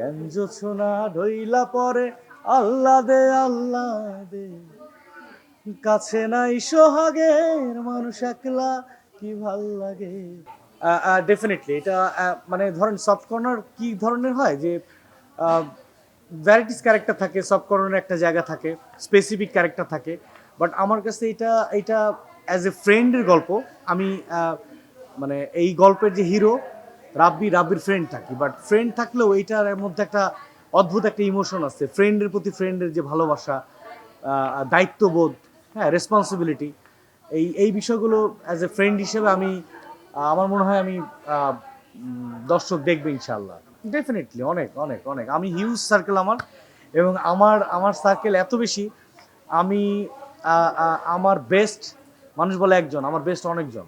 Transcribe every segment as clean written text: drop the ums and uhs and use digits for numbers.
কেঞ্জো ছোনা ঢইলা পরে আল্লাহ দে কাছে নাই সোহাগের মানুষ একলা কি ভাল লাগে। ডেফিনেটলি এটা মানে ধরেন সফট কর্নার কি ধরনের হয় যে ভ্যারাইটিস ক্যারেক্টার থাকে, সফট কর্নারের একটা জায়গা থাকে, স্পেসিফিক ক্যারেক্টার থাকে। বাট আমার কাছে এটা এটা অ্যাজ এ ফ্রেন্ডের গল্প। আমি মানে এই গল্পের যে হিরো রাব্বির ফ্রেন্ড থাকি, বাট ফ্রেন্ড থাকলেও এইটার মধ্যে একটা অদ্ভুত একটা ইমোশন আছে, ফ্রেন্ডের প্রতি ফ্রেন্ডের যে ভালোবাসা, দায়িত্ববোধ, হ্যাঁ, রেসপন্সিবিলিটি, এই বিষয়গুলো অ্যাজ এ ফ্রেন্ড হিসেবে আমি আমার মনে হয় আমি দর্শক দেখবে ইনশাল্লাহ। ডেফিনেটলি অনেক অনেক অনেক আমি হিউজ সার্কেল আমার, এবং আমার সার্কেল এত বেশি। আমি আমার বেস্ট মানুষ বলে একজন, আমার বেস্ট অনেকজন,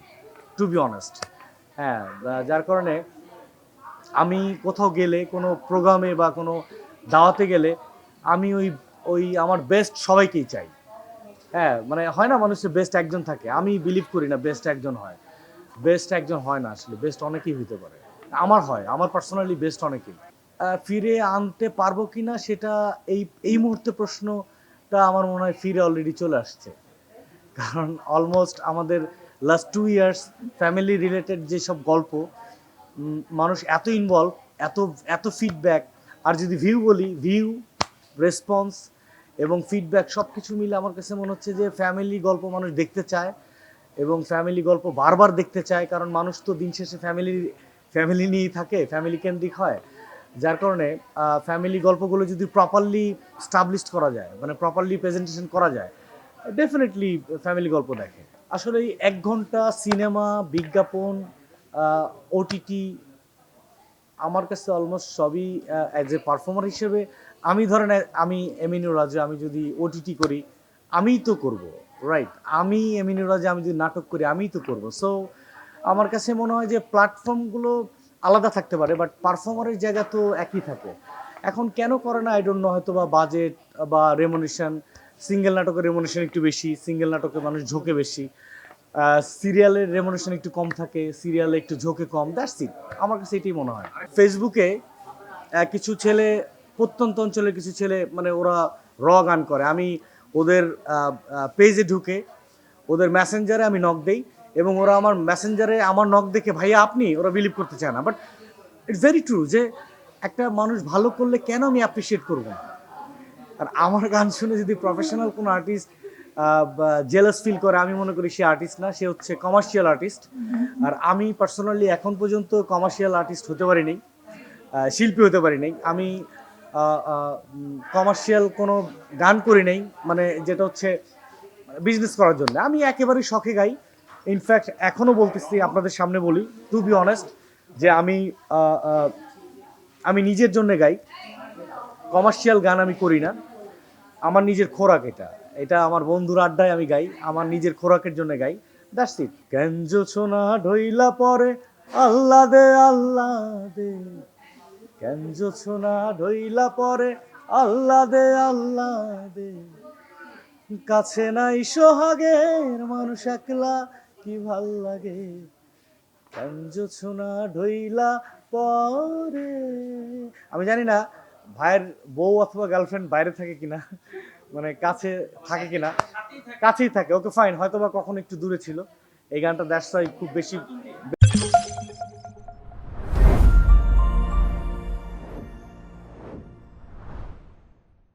টু বি অনেস্ট। হ্যাঁ, যার কারণে আমি কোথাও গেলে কোনো প্রোগ্রামে বা কোনো দাওয়াতে গেলে আমি ওই ওই আমার বেস্ট সবাইকেই চাই। হ্যাঁ, মানে হয় না মানুষের বেস্ট একজন থাকে, আমি বিলিভ করি না বেস্ট একজন হয়। বেস্ট একজন হয় না, আসলে বেস্ট অনেকেই হতে পারে। আমার হয়, আমার পার্সোনালি বেস্ট অনেকেই। ফিরে আনতে পারবো কি না সেটা এই এই মুহূর্তে প্রশ্নটা আমার মনে হয় ফিরে অলরেডি চলে আসছে। কারণ অলমোস্ট আমাদের লাস্ট 2 ইয়ার্স ফ্যামিলি রিলেটেড যেসব গল্প, মানুষ এত ইনভলভ, এত এত ফিডব্যাক। আর যদি ভিউ বলি, ভিউ, রেসপন্স এবং ফিডব্যাক সব কিছু মিলে আমার কাছে মনে হচ্ছে যে ফ্যামিলি গল্প মানুষ দেখতে চায়, এবং ফ্যামিলি গল্প বারবার দেখতে চায়। কারণ মানুষ তো দিন শেষে ফ্যামিলি নিয়েই থাকে, ফ্যামিলি কেন্দ্রিক হয়। যার কারণে ফ্যামিলি গল্পগুলো যদি প্রপারলি স্টাবলিশড করা যায়, মানে প্রপারলি প্রেজেন্টেশন করা যায়, ডেফিনেটলি ফ্যামিলি গল্প দেখে। আসলে এই 1 ঘন্টা সিনেমা, বিজ্ঞাপন, ওটিটি, আমার কাছে অলমোস্ট সবই অ্যাজ এ পারফর্মার হিসেবে। আমি ধরেন আমি এমিনুর রাজা, আমি যদি ওটিটি করি আমিই তো করব, রাইট? আমি এমিনুর রাজা, আমি যদি নাটক করি আমিই তো করব। সো আমার কাছে মনে হয় যে প্ল্যাটফর্মগুলো আলাদা থাকতে পারে, বাট পারফর্মারের জায়গা তো একই থাকে। এখন কেন করে না আই ডোন্ট নো, হয়তো বা বাজেট বা রেমুনেশন। সিঙ্গেল নাটকের রেমুনেশন একটু বেশি, সিঙ্গেল নাটকে মানুষ ঝোঁকে বেশি। সিরিয়ালের রেমুনেশন একটু কম থাকে, সিরিয়ালে একটু ঝোঁকে কম, দ্যাটস ইট। আমার কাছে এটাই মনে হয়। ফেসবুকে কিছু ছেলে, প্রত্যন্ত অঞ্চলের কিছু ছেলে, মানে ওরা গান করে। আমি ওদের পেজে ঢুকে ওদের মেসেঞ্জারে আমি নক দেই, এবং ওরা আমার মেসেঞ্জারে আমার নক দেখে ভাইয়া আপনি, ওরা বিলিভ করতে চায় না। বাট ইটস ভেরি ট্রু যে একটা মানুষ ভালো করলে কেন আমি অ্যাপ্রিসিয়েট করবো না? আর আমার গান শুনে যদি প্রফেশনাল কোনো আর্টিস্ট জেলাস ফিল করে, আমি মনে করি সে আর্টিস্ট না, সে হচ্ছে কমার্শিয়াল আর্টিস্ট। আর আমি পার্সোনালি এখন পর্যন্ত কমার্শিয়াল আর্টিস্ট হতে পারিনি, শিল্পী হতে পারি নাই। আমি কমার্শিয়াল কোনো গান করি নাই, মানে যেটা হচ্ছে বিজনেস করার জন্য। আমি একেবারেই শখে গাই। ইনফ্যাক্ট এখনও বলতেছি, আপনাদের সামনে বলি, টু বি অনেস্ট, যে আমি নিজের জন্য গাই, কমার্শিয়াল গান আমি করি না। আমার নিজের খোরাক এটা, এটা আমার বন্ধুর আড্ডায় আমি গাই, আমার নিজের খোরাকের জন্য গাই, দ্যাটস ইট। কেঞ্জো ছোনা ঢইলা পরে আল্লাহ দে কেঞ্জো ছোনা ঢইলা পরে আল্লাহ দে কাছে নাই সোহাগের মানুষ একলা কি ভাল লাগে। কেঞ্জো ছোনা ঢইলা পরে। আমি জানি না ভাইয়ের বউ অথবা গার্লফ্রেন্ড বাইরে থাকে কিনা, মানে কাছে থাকে কিনা। কাছেই থাকে, ওকে ফাইন, হয়তো বা কখন একটু দূরে ছিল। এই গানটা দ্যাটস ওয়াই খুব বেশি